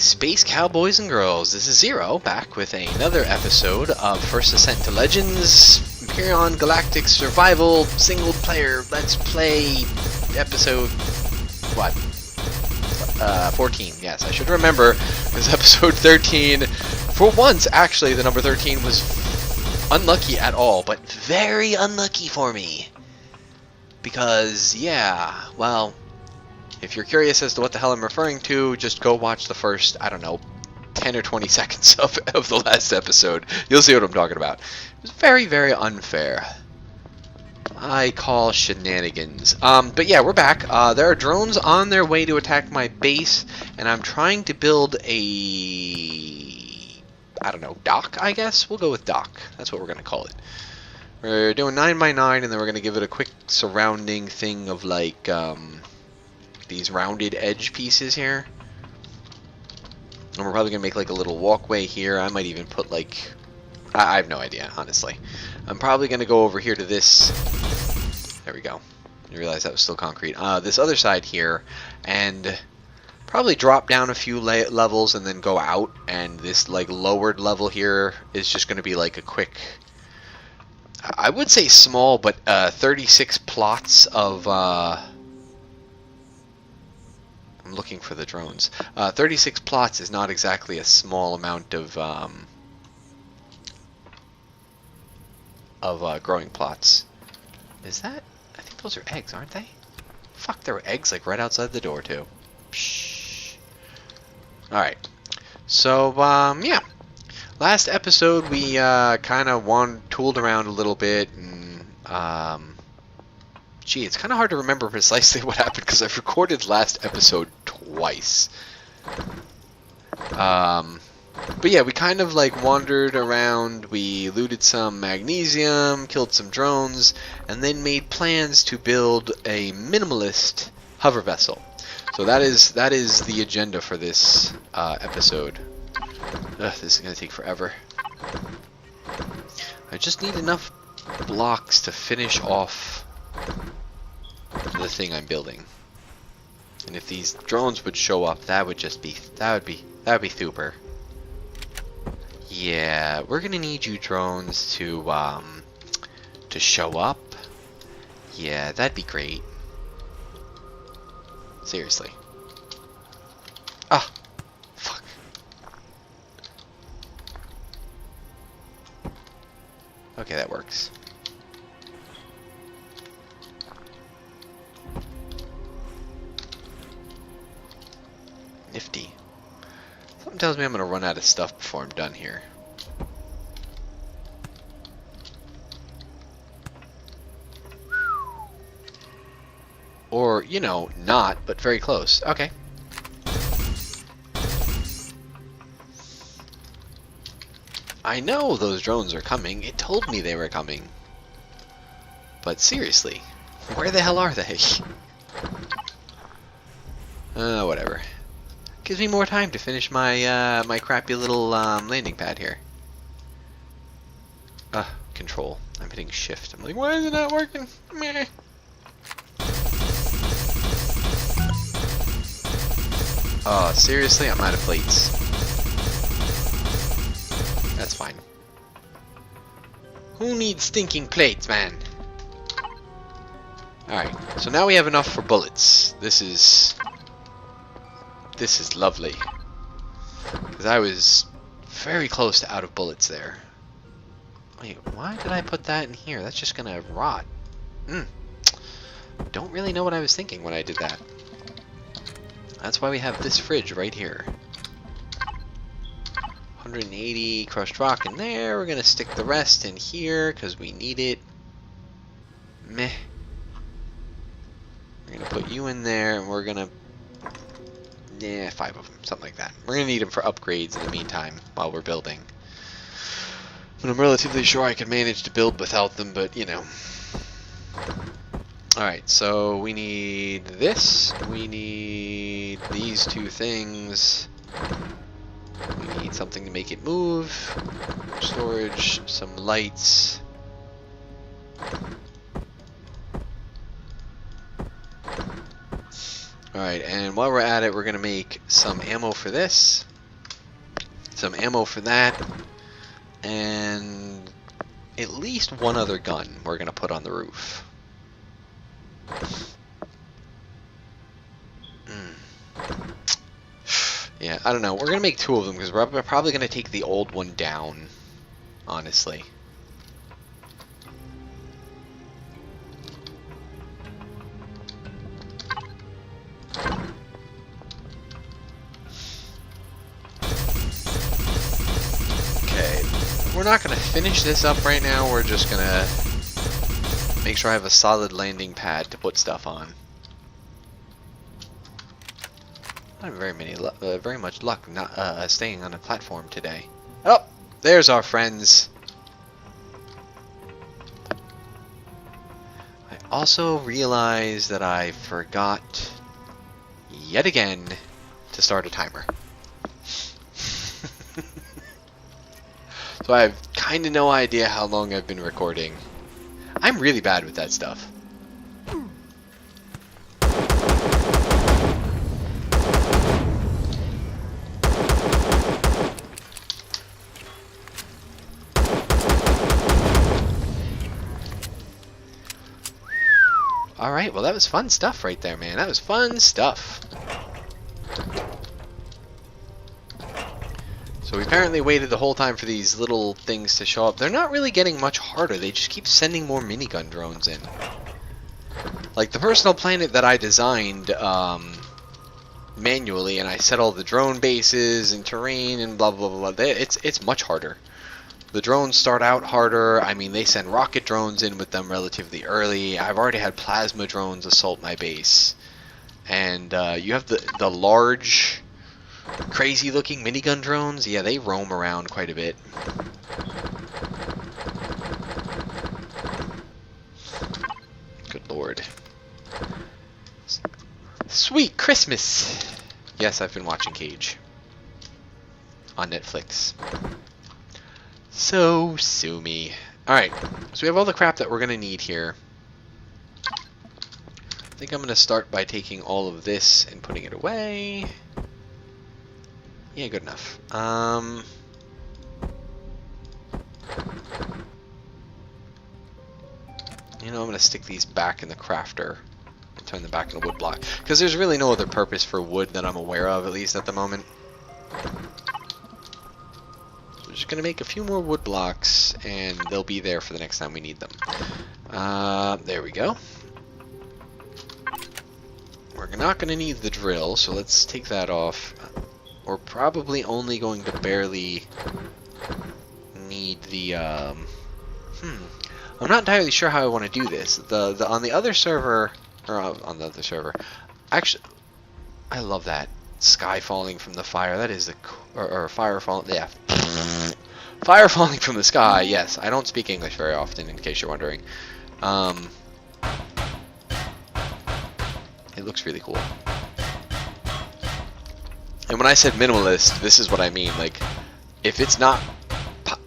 Space Cowboys and Girls. This is Zero, back with another episode of First Ascent to Legends, Imperion Galactic Survival, Single Player Let's Play, episode, what? 14, yes, I should remember, this episode 13. For once, actually, the number 13 was unlucky at all, but very unlucky for me. Because, yeah, well, if you're curious as to what the hell I'm referring to, just go watch the first, I don't know, 10 or 20 seconds of the last episode. You'll see what I'm talking about. It was very, very unfair. I call shenanigans. But yeah, we're back. There are drones on their way to attack my base, and I'm trying to build a, I don't know, dock, I guess? We'll go with dock. That's what we're going to call it. We're doing 9x9, and then we're going to give it a quick surrounding thing of, like, these rounded edge pieces here. And we're probably going to make, like, a little walkway here. I might even put, like, I have no idea, honestly. I'm probably going to go over here to this. There we go. You realize that was still concrete. This other side here, and probably drop down a few levels and then go out. And this, like, lowered level here is just going to be, like, a quick, I would say small, but 36 plots of, I'm looking for the drones. 36 plots is not exactly a small amount of growing plots. Is that? I think those are eggs, aren't they? Fuck, there were eggs like right outside the door too. Psh. All right. So yeah. Last episode we kind of tooled around a little bit, and gee, it's kind of hard to remember precisely what happened because I've recorded last episode twice. But yeah, we kind of like wandered around, we looted some magnesium, killed some drones, and then made plans to build a minimalist hover vessel. So that is the agenda for this episode. Ugh, this is going to take forever. I just need enough blocks to finish off the thing I'm building. And if these drones would show up, that would be super. Yeah, we're gonna need you drones to show up. Yeah, that'd be great. Seriously. Ah, fuck. Okay, that works. Nifty. Something tells me I'm going to run out of stuff before I'm done here. Or, you know, not, but very close. Okay. I know those drones are coming. It told me they were coming. But seriously, where the hell are they? Whatever. Gives me more time to finish my my crappy little landing pad here. Control. I'm hitting shift. I'm like, why is it not working? Meh. Oh, seriously? I'm out of plates. That's fine. Who needs stinking plates, man? Alright, so now we have enough for bullets. This is lovely. Because I was very close to out of bullets there. Wait, why did I put that in here? That's just gonna rot. Don't really know what I was thinking when I did that. That's why we have this fridge right here. 180 crushed rock in there. We're gonna stick the rest in here because we need it. Meh. We're gonna put you in there, and we're gonna, yeah, 5 of them, something like that. We're gonna need them for upgrades in the meantime while we're building. But I'm relatively sure I can manage to build without them, but you know. Alright, so we need this. We need these 2 things. We need something to make it move. Storage, some lights. Alright, and while we're at it, we're going to make some ammo for this. some ammo for that, and at least one other gun we're going to put on the roof. Yeah, I don't know. We're going to make two of them because we're probably going to take the old one down, honestly. Okay, we're not going to finish this up right now. We're just going to make sure I have a solid landing pad to put stuff on. I don't have very much luck not staying on a platform today. Oh, there's our friends. I also realized that I forgot yet again to start a timer. So I have kind of no idea how long I've been recording. I'm really bad with that stuff. Alright, well that was fun stuff right there, man. That was fun stuff. So we apparently waited the whole time for these little things to show up. They're not really getting much harder. They just keep sending more minigun drones in. Like the personal planet that I designed manually, and I set all the drone bases and terrain and blah blah blah blah. It's much harder. The drones start out harder. I mean, they send rocket drones in with them relatively early. I've already had plasma drones assault my base. And you have the large, crazy-looking minigun drones. Yeah, they roam around quite a bit. Good lord. Sweet Christmas! Yes, I've been watching Cage. On Netflix. So, sue me. Alright, so we have all the crap that we're going to need here. I think I'm going to start by taking all of this and putting it away. Yeah, good enough. You know, I'm going to stick these back in the crafter and turn them back into wood block. Because there's really no other purpose for wood that I'm aware of, at least at the moment. Just gonna make a few more wood blocks and they'll be there for the next time we need them. There we go. We're not gonna need the drill, so let's take that off. We're probably only going to barely need the I'm not entirely sure how I want to do this. On the other server, or on the other server, actually I love that. Sky falling from the fire. That is or fire falling. Yeah. Fire falling from the sky. Yes, I don't speak English very often, in case you're wondering. It looks really cool. And when I said minimalist, this is what I mean. Like, if it's not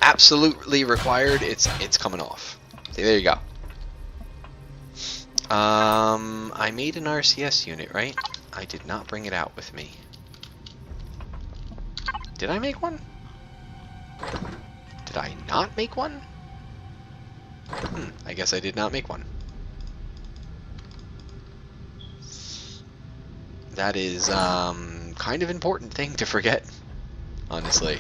absolutely required, it's coming off. See, there you go. I made an RCS unit, right? I did not bring it out with me. Did I make one? Did I not make one? I guess I did not make one. That is kind of important thing to forget, honestly.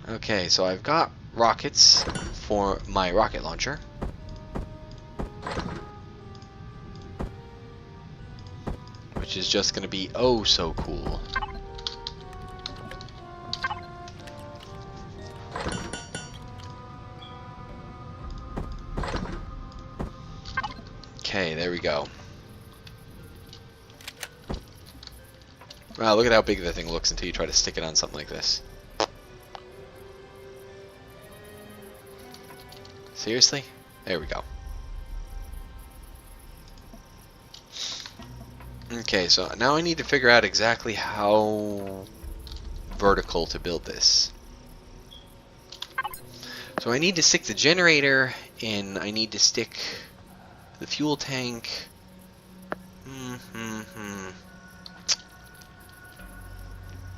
Okay, so I've got rockets for my rocket launcher. Which is just going to be oh so cool. Okay, there we go. Wow, look at how big the thing looks until you try to stick it on something like this. Seriously? There we go. Okay, so now I need to figure out exactly how vertical to build this. So I need to stick the generator in, I need to stick the fuel tank.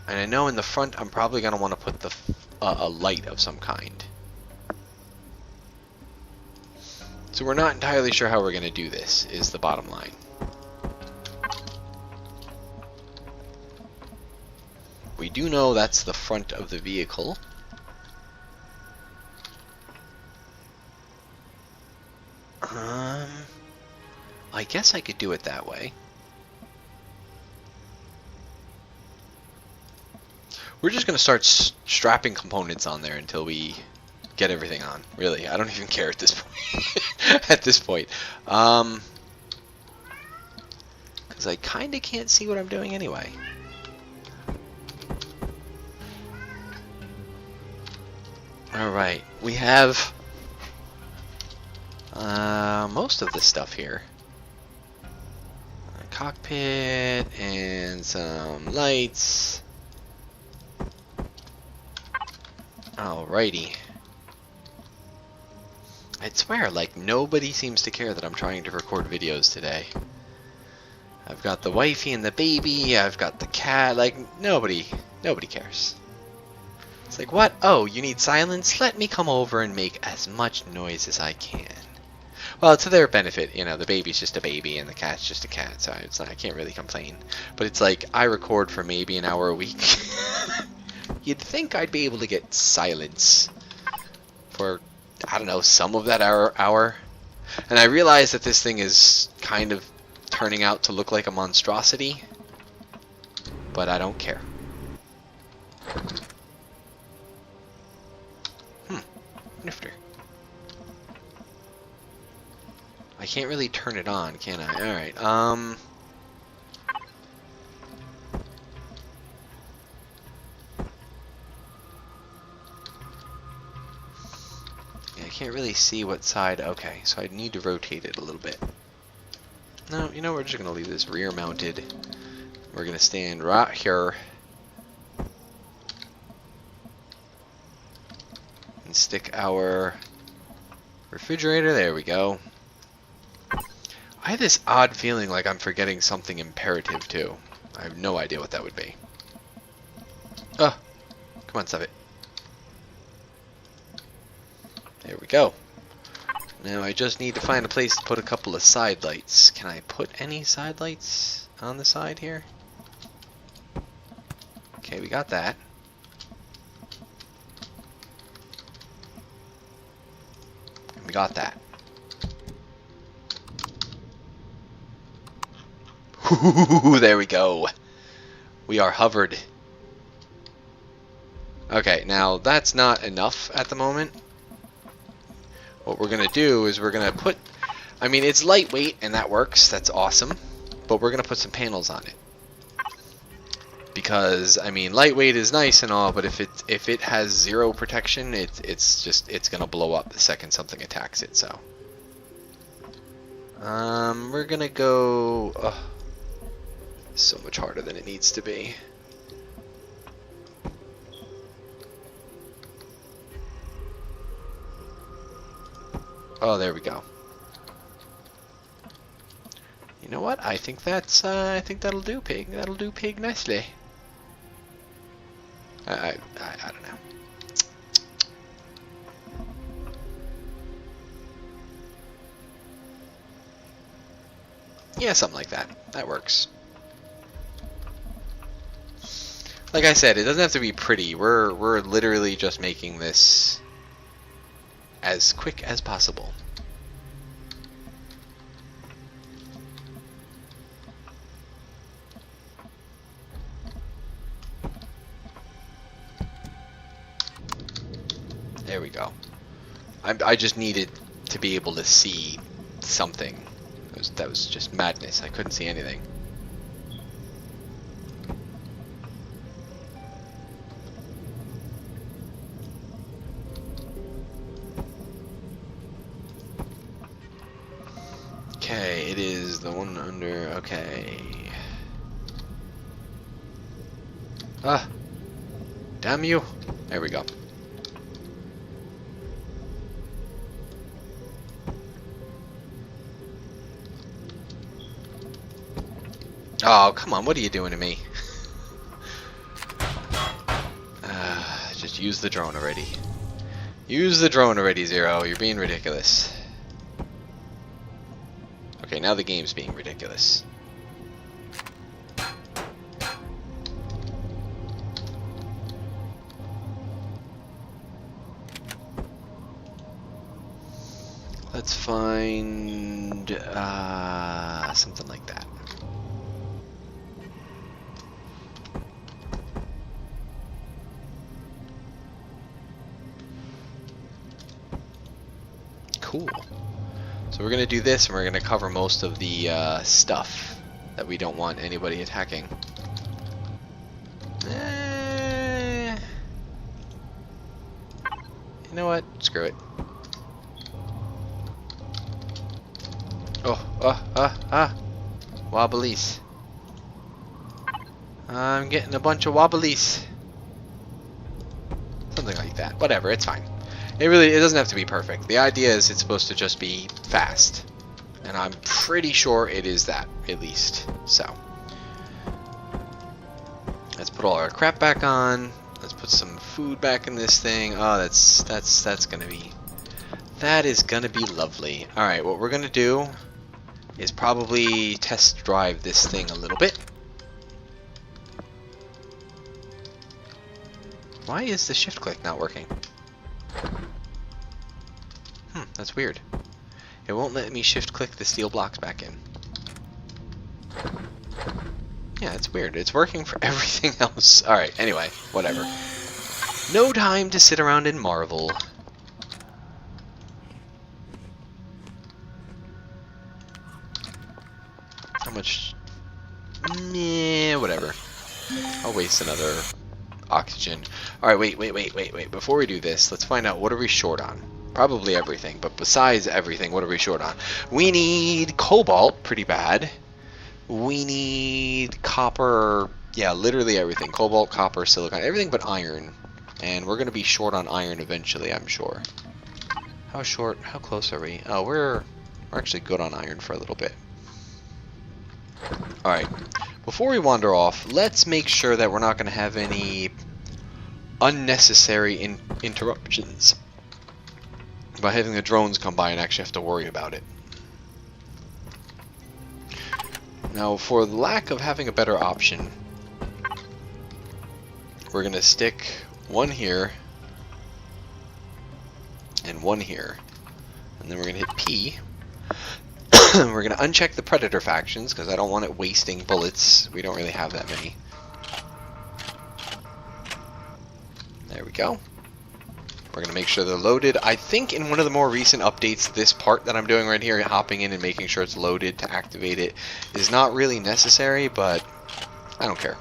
And I know in the front I'm probably going to want to put a light of some kind. So we're not entirely sure how we're going to do this, is the bottom line. We do know that's the front of the vehicle. I guess I could do it that way. We're just going to start strapping components on there until we get everything on. Really, I don't even care at this point. At this point. Because I kind of can't see what I'm doing anyway. Alright, we have most of the stuff here. A cockpit and some lights. Alrighty. I swear, like, nobody seems to care that I'm trying to record videos today. I've got the wifey and the baby, I've got the cat, like, nobody cares. It's like, what? Oh, you need silence? Let me come over and make as much noise as I can. Well, to their benefit, you know, the baby's just a baby and the cat's just a cat, so it's not, I can't really complain. But it's like, I record for maybe an hour a week. You'd think I'd be able to get silence for, I don't know, some of that hour. And I realize that this thing is kind of turning out to look like a monstrosity, but I don't care. Nifter. I can't really turn it on, can I? Alright, yeah, I can't really see what side. Okay, so I need to rotate it a little bit. No, you know, we're just going to leave this rear mounted. We're going to stand right here. And stick our refrigerator. There we go. I have this odd feeling like I'm forgetting something imperative too. I have no idea what that would be. Oh, come on, stop it. There we go. Now I just need to find a place to put a couple of side lights. Can I put any side lights on the side here? Okay, we got that. We got that. Ooh, there we go. We are hovered. Okay, now that's not enough at the moment. What we're going to do is we're going to put, I mean, it's lightweight and that works, that's awesome, but we're going to put some panels on it. Because, I mean, lightweight is nice and all, but if it has zero protection, it's going to blow up the second something attacks it, so. We're going to go, so much harder than it needs to be. Oh, there we go. You know what? I think that's. I think that'll do, pig. That'll do, pig, nicely. I don't know. Yeah, something like that. That works. Like I said, it doesn't have to be pretty. We're literally just making this as quick as possible. There we go. I just needed to be able to see something. That was just madness. I couldn't see anything. Okay, it is the one under, okay. Ah! Damn you! There we go. Oh, come on, what are you doing to me? use the drone already. Use the drone already, Zero. You're being ridiculous. Okay, now the game's being ridiculous. Let's find something like that. Cool. So we're gonna do this, and we're gonna cover most of the stuff that we don't want anybody attacking. You know what? Screw it. Wobblies. I'm getting a bunch of wobblies. Something like that. Whatever, it's fine. It doesn't have to be perfect. The idea is it's supposed to just be fast. And I'm pretty sure it is that, at least. So. Let's put all our crap back on. Let's put some food back in this thing. Oh, that's gonna be... That is gonna be lovely. Alright, what we're gonna do is probably test drive this thing a little bit. Why is the shift click not working? That's weird. It won't let me shift click the steel blocks back in. Yeah, it's weird. It's working for everything else. Alright, anyway, whatever. No time to sit around and marvel. How much? Meh, whatever. I'll waste another oxygen. Alright, wait. Before we do this, let's find out what are we short on. Probably everything, but besides everything, what are we short on? We need cobalt, pretty bad. We need copper, yeah, literally everything. Cobalt, copper, silicon, everything but iron. And we're going to be short on iron eventually, I'm sure. How short? How close are we? Oh, we're actually good on iron for a little bit. Alright, before we wander off, let's make sure that we're not going to have any unnecessary interruptions by having the drones come by and actually have to worry about it. Now, for the lack of having a better option, we're going to stick one here and one here. And then we're going to hit P. We're going to uncheck the predator factions because I don't want it wasting bullets. We don't really have that many. There we go. We're going to make sure they're loaded. I think in one of the more recent updates, this part that I'm doing right here, hopping in and making sure it's loaded to activate it, is not really necessary, but I don't care.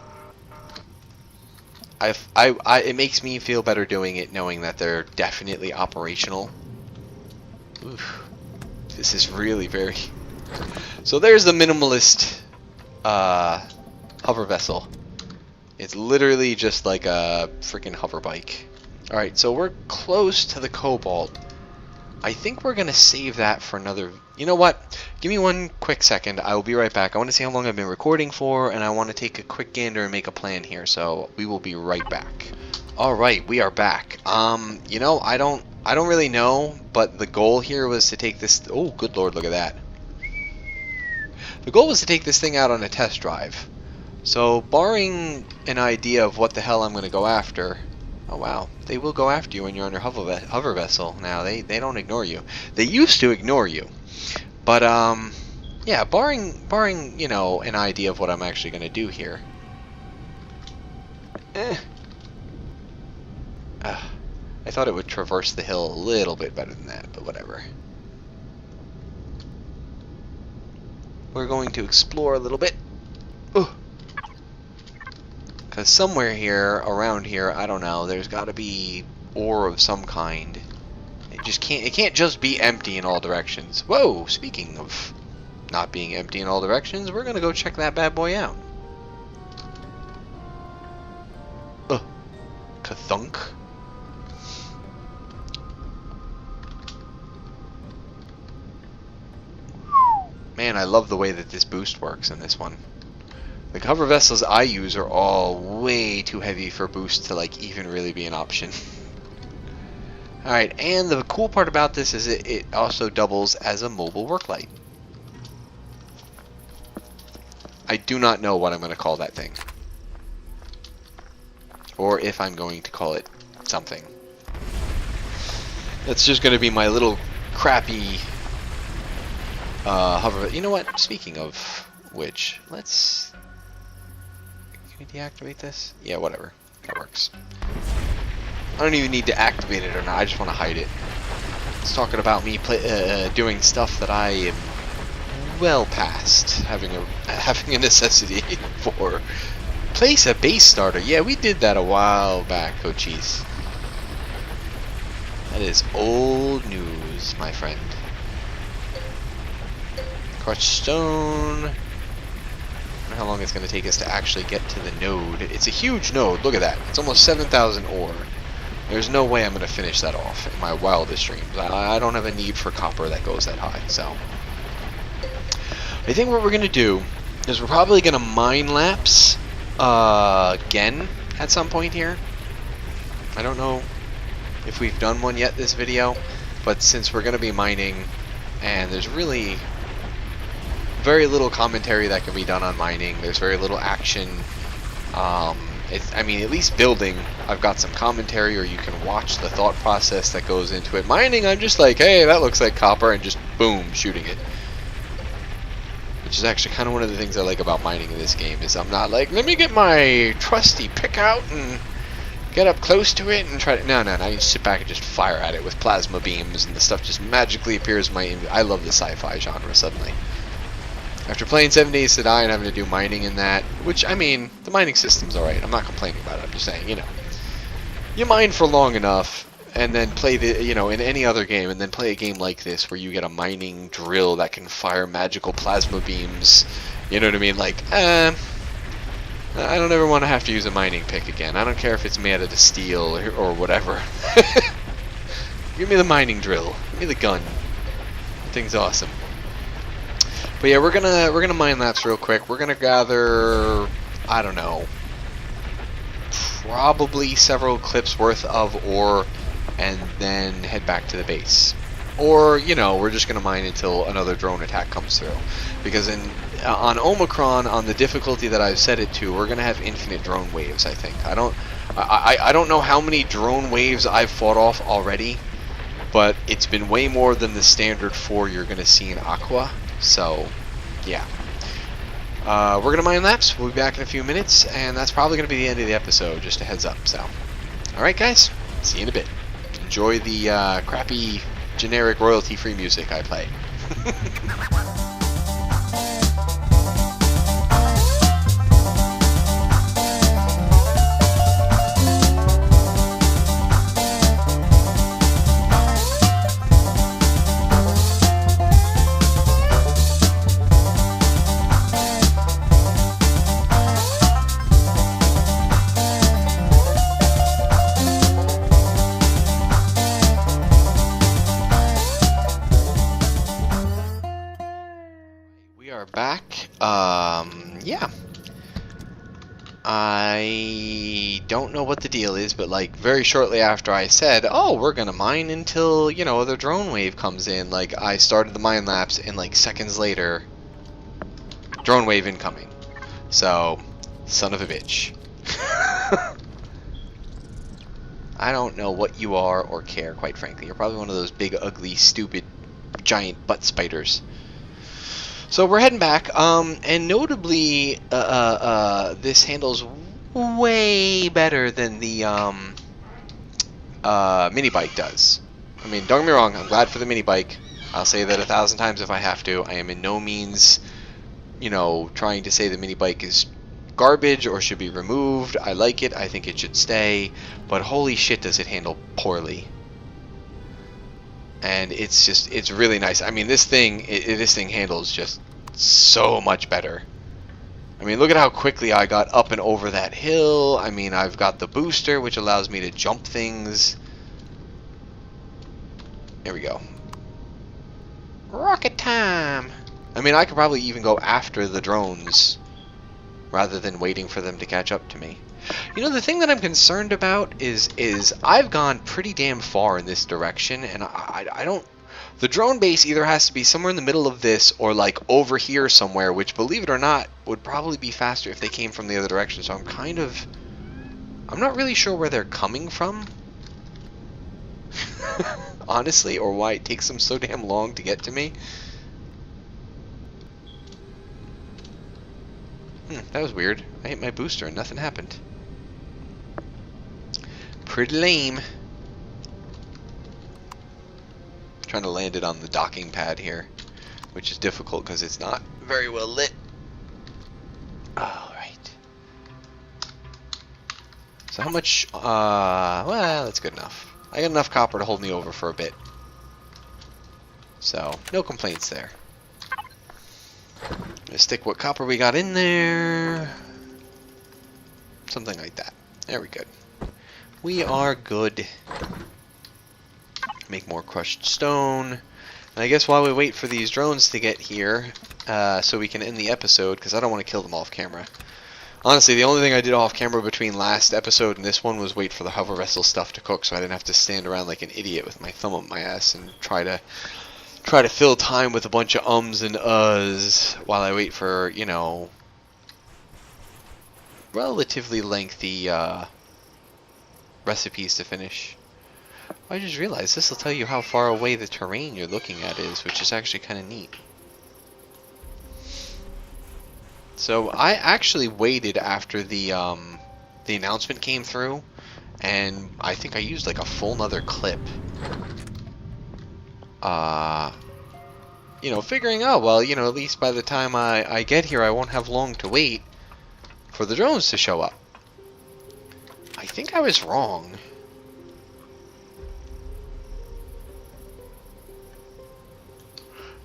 It makes me feel better doing it knowing that they're definitely operational. Oof. This is really very... So there's the minimalist hover vessel. It's literally just like a freaking hover bike. Alright, so we're close to the cobalt. I think we're going to save that for another... You know what? Give me one quick second. I will be right back. I want to see how long I've been recording for, and I want to take a quick gander and make a plan here. So we will be right back. Alright, we are back. You know, I don't really know, but the goal here was to take this... Oh, good lord, look at that. The goal was to take this thing out on a test drive. So, barring an idea of what the hell I'm going to go after... Oh wow, they will go after you when you're on your hover vessel. Now, they don't ignore you. They used to ignore you. But, yeah, barring, you know, an idea of what I'm actually going to do here. I thought it would traverse the hill a little bit better than that, but whatever. We're going to explore a little bit. Because somewhere here, around here, I don't know, there's got to be ore of some kind. It can't just be empty in all directions. Whoa, speaking of not being empty in all directions, we're going to go check that bad boy out. Kathunk. Man, I love the way that this boost works in this one. The hover vessels I use are all way too heavy for boost to like even really be an option. Alright, and the cool part about this is it also doubles as a mobile work light. I do not know what I'm going to call that thing. Or if I'm going to call it something. That's just going to be my little crappy hover. You know what? Speaking of which, let's... Can we deactivate this? Yeah, whatever. That works. I don't even need to activate it or not. I just want to hide it. It's talking about me doing stuff that I am well past having a necessity for. Place a base starter. Yeah, we did that a while back. Oh, jeez. That is old news, my friend. Crushed stone. I wonder how long it's going to take us to actually get to the node. It's a huge node. Look at that. It's almost 7,000 ore. There's no way I'm going to finish that off in my wildest dreams. I don't have a need for copper that goes that high. So I think what we're going to do is we're probably going to mine lapse again at some point here. I don't know if we've done one yet this video, but since we're going to be mining and there's really very little commentary that can be done on mining, there's very little action. I mean, at least building, I've got some commentary, or you can watch the thought process that goes into it. Mining, I'm just like, hey, that looks like copper, and just boom, shooting it. Which is actually kind of one of the things I like about mining in this game, is I'm not like, let me get my trusty pick out and get up close to it and try to... No, I just sit back and just fire at it with plasma beams, and the stuff just magically appears in my... I love the sci-fi genre suddenly. After playing 7 Days to Die and having to do mining in that, which, I mean, the mining system's alright. I'm not complaining about it. I'm just saying, you know, you mine for long enough and then play the, you know, in any other game, and then play a game like this where you get a mining drill that can fire magical plasma beams. You know what I mean? Like, I don't ever want to have to use a mining pick again. I don't care if it's made out of steel or whatever. Give me the mining drill. Give me the gun. That thing's awesome. But yeah, we're gonna mine laps real quick. We're gonna gather, I don't know, probably several clips worth of ore, and then head back to the base. Or, you know, we're just gonna mine until another drone attack comes through. Because on Omicron, on the difficulty that I've set it to, we're gonna have infinite drone waves. I think. I don't know how many drone waves I've fought off already, but it's been way more than the standard 4 you're gonna see in Aqua. So, yeah. We're going to mine laps. We'll be back in a few minutes, and that's probably going to be the end of the episode, just a heads up. So, alright guys, see you in a bit. Enjoy the crappy, generic, royalty-free music I play. Back. Yeah. I don't know what the deal is, but like very shortly after I said, oh, we're gonna mine until, you know, the drone wave comes in, like I started the mine laps, and like seconds later, drone wave incoming. So, son of a bitch. I don't know what you are or care, quite frankly. You're probably one of those big, ugly, stupid, giant butt spiders. So we're heading back, and notably, this handles way better than the mini bike does. I mean, don't get me wrong, I'm glad for the mini bike. I'll say that 1,000 times if I have to. I am in no means, you know, trying to say the mini bike is garbage or should be removed. I like it. I think it should stay. But holy shit, does it handle poorly. And it's just, it's really nice. I mean, this thing handles just so much better. I mean, look at how quickly I got up and over that hill. I mean, I've got the booster, which allows me to jump things. There we go. Rocket time! I mean, I could probably even go after the drones rather than waiting for them to catch up to me. You know, the thing that I'm concerned about is I've gone pretty damn far in this direction, and I don't... The drone base either has to be somewhere in the middle of this or like over here somewhere, which, believe it or not, would probably be faster if they came from the other direction. So I'm not really sure where they're coming from, honestly, or why it takes them so damn long to get to me. That was weird. I hit my booster and nothing happened. Pretty lame. Trying to land it on the docking pad here, which is difficult because it's not very well lit. Alright. So how much, well, that's good enough. I got enough copper to hold me over for a bit. So, no complaints there. Let's stick what copper we got in there. Something like that. There we go. We are good. Make more crushed stone. And I guess while we wait for these drones to get here, so we can end the episode, because I don't want to kill them off camera. Honestly, the only thing I did off camera between last episode and this one was wait for the hover vessel stuff to cook, so I didn't have to stand around like an idiot with my thumb up my ass and try to fill time with a bunch of ums and uhs while I wait for, you know, relatively lengthy recipes to finish. I just realized this will tell you how far away the terrain you're looking at is, which is actually kind of neat. So I actually waited after the announcement came through, and I think I used like a full nother clip. You know, figuring out, well, you know, at least by the time I get here, I won't have long to wait for the drones to show up. I think I was wrong.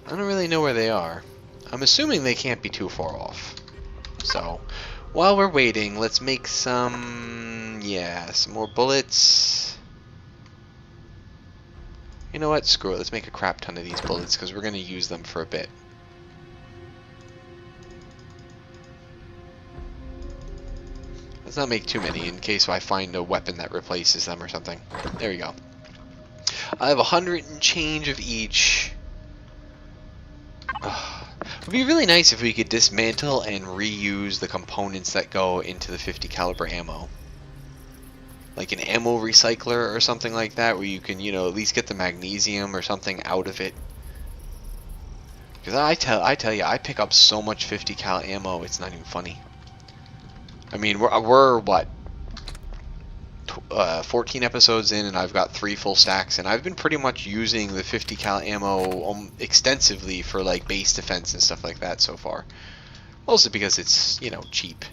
I don't really know where they are. I'm assuming they can't be too far off. So, while we're waiting, let's make some more bullets. You know what? Screw it. Let's make a crap ton of these bullets because we're going to use them for a bit. Let's not make too many in case I find a weapon that replaces them or something. There we go. I have 100 and change of each. It would be really nice if we could dismantle and reuse the components that go into the 50 caliber ammo. Like an ammo recycler or something like that, where you can, you know, at least get the magnesium or something out of it. Because I tell you, I pick up so much 50 cal ammo, it's not even funny. I mean, we're what, 14 episodes in, and I've got 3 full stacks, and I've been pretty much using the 50 cal ammo extensively for like base defense and stuff like that so far. Mostly because it's, you know, cheap.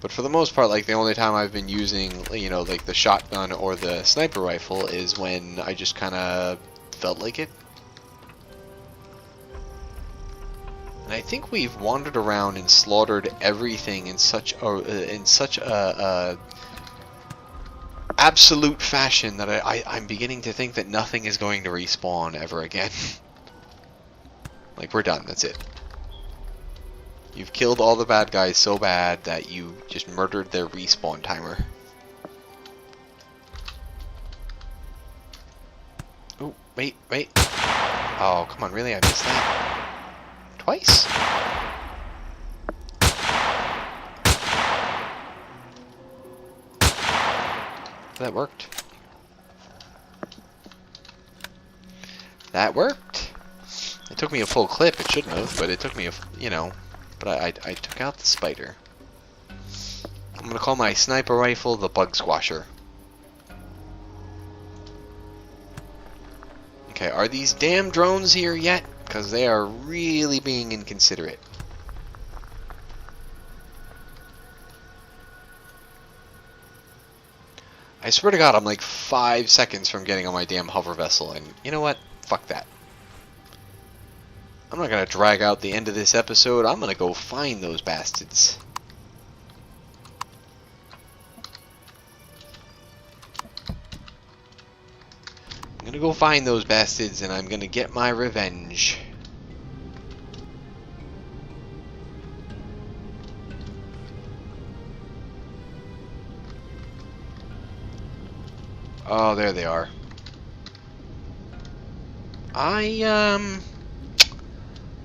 But for the most part, like, the only time I've been using, you know, like the shotgun or the sniper rifle is when I just kind of felt like it. And I think we've wandered around and slaughtered everything in such a absolute fashion that I'm beginning to think that nothing is going to respawn ever again. Like, we're done. That's it. You've killed all the bad guys so bad that you just murdered their respawn timer. Oh, wait. Oh, come on, really? I missed that? Twice? That worked. That worked. It took me a full clip. It shouldn't have, but it took me a, you know... But I took out the spider. I'm going to call my sniper rifle the bug squasher. Okay, are these damn drones here yet? Because they are really being inconsiderate. I swear to God, I'm like 5 seconds from getting on my damn hover vessel, and you know what? Fuck that. I'm not going to drag out the end of this episode. I'm going to go find those bastards. I'm going to go find those bastards, and I'm going to get my revenge. Oh, there they are.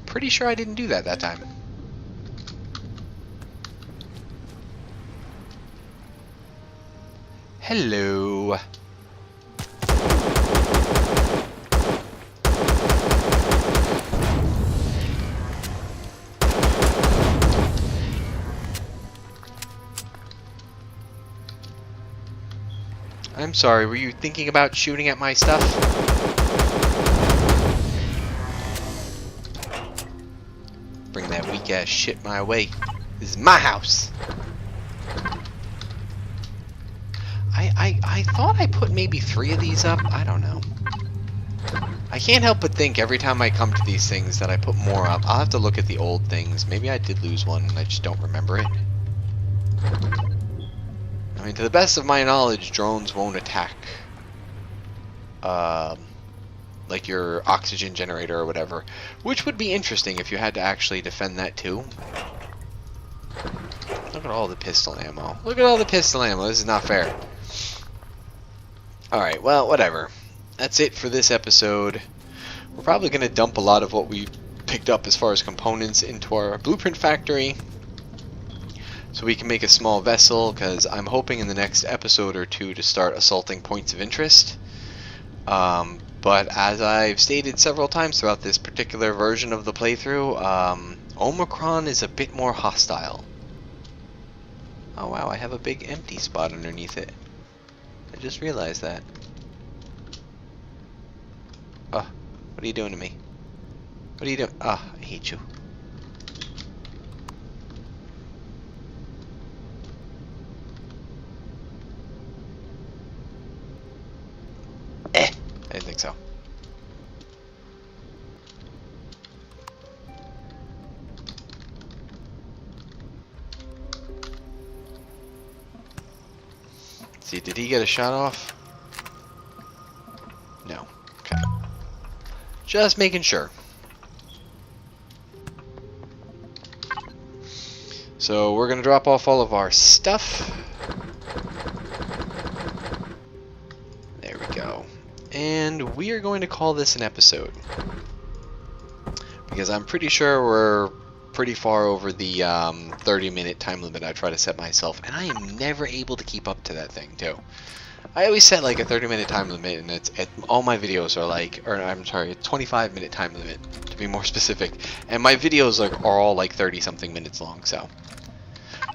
Pretty sure I didn't do that time. Hello. I'm sorry, were you thinking about shooting at my stuff? Bring that weak ass shit my way. This is my house. I thought I put maybe 3 of these up. I don't know. I can't help but think every time I come to these things that I put more up. I'll have to look at the old things. Maybe I did lose one and I just don't remember it. I mean, to the best of my knowledge, drones won't attack like your oxygen generator or whatever, which would be interesting if you had to actually defend that too. Look at all the pistol ammo. Look at all the pistol ammo. This is not fair. Alright, well, whatever. That's it for this episode. We're probably going to dump a lot of what we picked up as far as components into our blueprint factory, so we can make a small vessel, because I'm hoping in the next episode or 2 to start assaulting points of interest. But as I've stated several times throughout this particular version of the playthrough, Omicron is a bit more hostile. Oh wow, I have a big empty spot underneath it. I just realized that. Oh, what are you doing to me? What are you doing? Ah, I hate you. I didn't think so. See, did he get a shot off? No. Okay. Just making sure. So we're gonna drop off all of our stuff. There we go. And we are going to call this an episode, because I'm pretty sure we're pretty far over the 30-minute time limit I try to set myself, and I am never able to keep up to that thing too. I always set like a 30-minute time limit, and all my videos are like, or I'm sorry, a 25-minute time limit to be more specific, and my videos are all like 30-something minutes long. So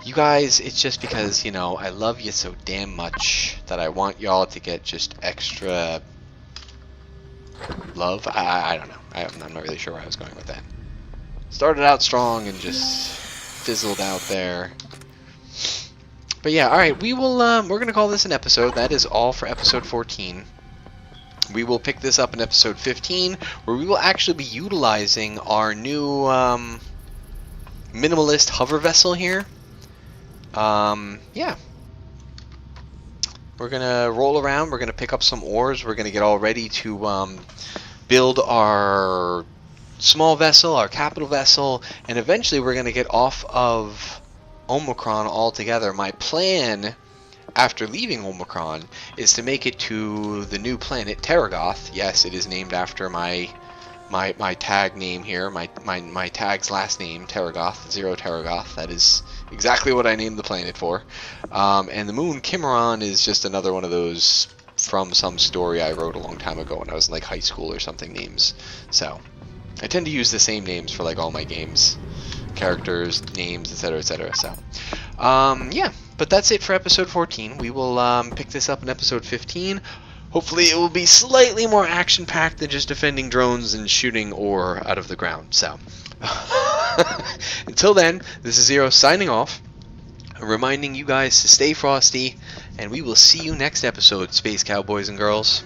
you guys, it's just because, you know, I love you so damn much that I want y'all to get just extra love. I don't know. I'm not really sure where I was going with that. Started out strong and just fizzled out there. But yeah, alright, we're gonna call this an episode. That is all for episode 14. We will pick this up in episode 15, where we will actually be utilizing our new minimalist hover vessel here. Yeah. We're gonna roll around, we're gonna pick up some ores, we're gonna get all ready to build our small vessel, our capital vessel, and eventually we're going to get off of Omicron altogether. My plan after leaving Omicron is to make it to the new planet Terragoth. Yes, it is named after my tag name here, my tag's last name, Terragoth, Zero Terragoth. That is exactly what I named the planet for. And the moon Cimarron is just another one of those from some story I wrote a long time ago when I was in like high school or something names. So I tend to use the same names for like all my games, characters, names, etc., etc. So, yeah, but that's it for episode 14. We will pick this up in episode 15. Hopefully it will be slightly more action-packed than just defending drones and shooting ore out of the ground. So, until then, this is Zero signing off, reminding you guys to stay frosty, and we will see you next episode, Space Cowboys and Girls.